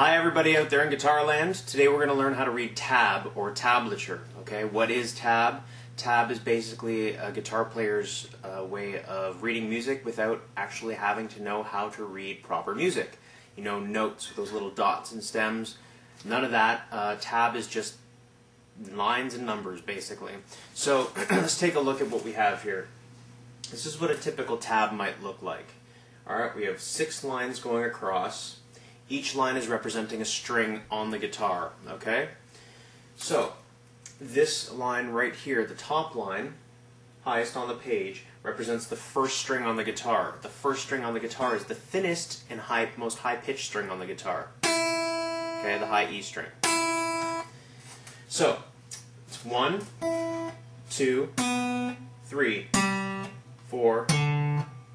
Hi everybody out there in guitar land. Today we're going to learn how to read tab or tablature. Okay, what is tab? Tab is basically a guitar player's way of reading music without actually having to know how to read proper music. You know, notes with those little dots and stems. None of that. Tab is just lines and numbers basically. So let's take a look at what we have here. This is what a typical tab might look like. Alright, we have 6 lines going across. Each line is representing a string on the guitar, okay? So, this line right here, the top line, highest on the page, represents the first string on the guitar. The first string on the guitar is the thinnest and most high-pitched string on the guitar. Okay, the high E string. So, it's 1, 2, 3, 4,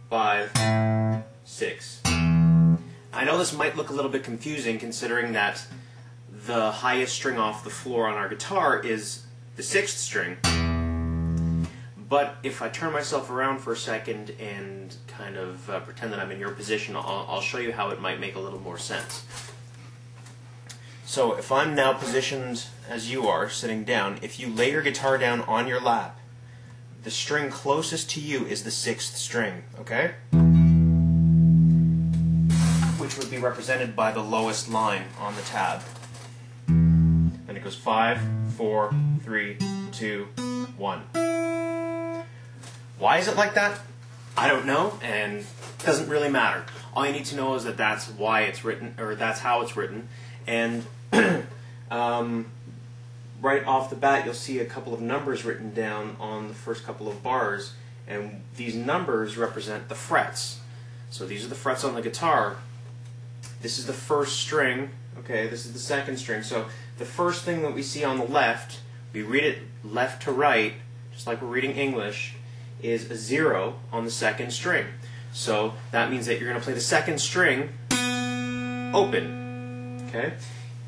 5, 6. I know this might look a little bit confusing considering that the highest string off the floor on our guitar is the 6th string. But if I turn myself around for a second and kind of pretend that I'm in your position, I'll show you how it might make a little more sense. So if I'm now positioned as you are, sitting down, if you lay your guitar down on your lap, the string closest to you is the 6th string, okay? Which would be represented by the lowest line on the tab. Then it goes 5, 4, 3, 2, 1. Why is it like that? I don't know, and it doesn't really matter. All you need to know is that that's why it's written, or that's how it's written. And right off the bat, you'll see a couple of numbers written down on the first couple of bars, and these numbers represent the frets. So these are the frets on the guitar. This is the first string, okay, this is the 2nd string. So the first thing that we see on the left, we read it left to right, just like we're reading English, is a 0 on the 2nd string. So that means that you're going to play the 2nd string open, okay?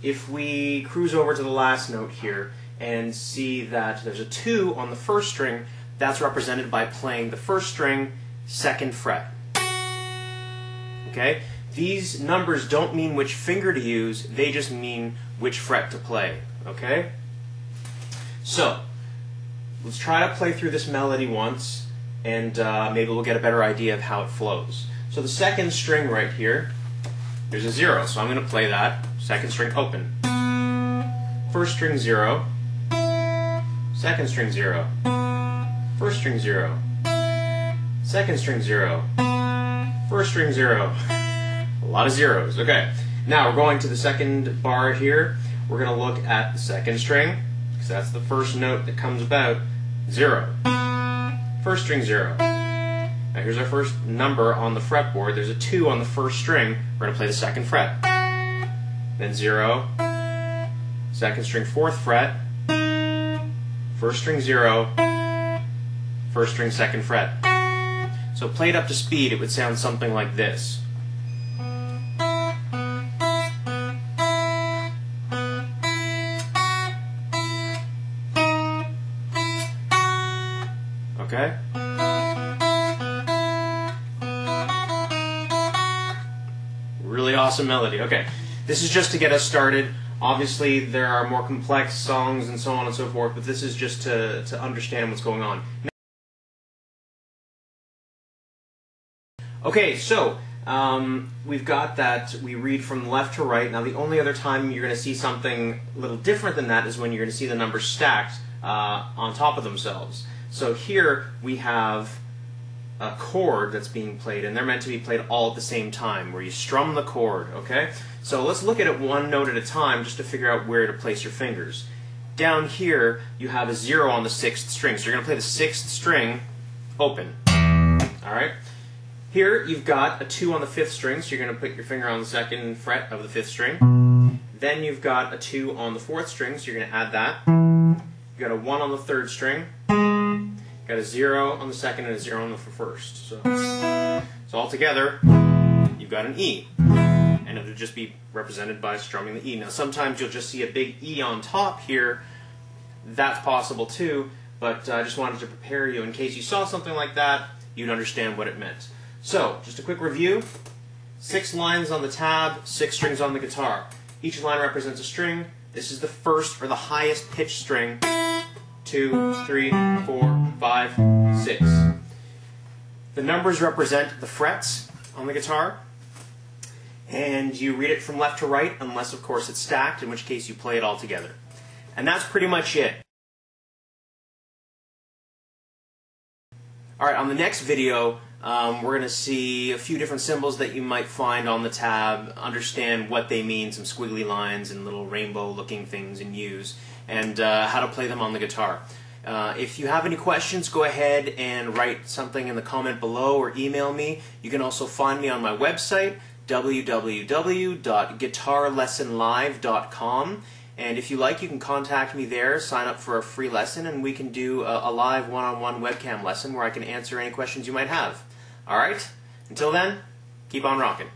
If we cruise over to the last note here and see that there's a 2 on the 1st string, that's represented by playing the 1st string, 2nd fret, okay? These numbers don't mean which finger to use, they just mean which fret to play, okay? So, let's try to play through this melody once, and maybe we'll get a better idea of how it flows. So the 2nd string right here, there's a 0, so I'm going to play that. 2nd string open. 1st string 0, 2nd string 0, 1st string 0, 2nd string 0, 1st string 0. A lot of zeros. Okay, now we're going to the 2nd bar here. We're going to look at the 2nd string, because that's the first note that comes about. 0. 1st string 0. Now here's our first number on the fretboard. There's a 2 on the 1st string. We're going to play the 2nd fret. Then 0. 2nd string 4th fret. 1st string 0. 1st string 2nd fret. So played up to speed, it would sound something like this. Okay? Really awesome melody. Okay, this is just to get us started. Obviously, there are more complex songs and so on and so forth, but this is just to understand what's going on. Okay, so we've got that we read from left to right. Now, the only other time you're going to see something a little different than that is when you're going to see the numbers stacked on top of themselves. So here we have a chord that's being played, and they're meant to be played all at the same time, where you strum the chord, okay? So let's look at it one note at a time just to figure out where to place your fingers. Down here, you have a 0 on the 6th string, so you're going to play the 6th string open, alright? Here, you've got a 2 on the 5th string, so you're going to put your finger on the 2nd fret of the 5th string. Then you've got a 2 on the 4th string, so you're going to add that. You've got a 1 on the 3rd string. Got a 0 on the 2nd and a 0 on the 1st. So altogether, you've got an E. And it'll just be represented by strumming the E. Now sometimes you'll just see a big E on top here. That's possible too, but I just wanted to prepare you in case you saw something like that, you'd understand what it meant. So, just a quick review. 6 lines on the tab, 6 strings on the guitar. Each line represents a string. This is the first or the highest pitched string. 2, 3, 4, 5, 6. The numbers represent the frets on the guitar, and you read it from left to right, unless of course it's stacked, in which case you play it all together. And that's pretty much it. Alright, on the next video, we're going to see a few different symbols that you might find on the tab, understand what they mean, some squiggly lines and little rainbow-looking things and U's, and how to play them on the guitar. If you have any questions, go ahead and write something in the comment below or email me. You can also find me on my website, www.guitarlessonlive.com. And if you like, you can contact me there, sign up for a free lesson, and we can do a live one-on-one webcam lesson where I can answer any questions you might have. Alright? Until then, keep on rocking.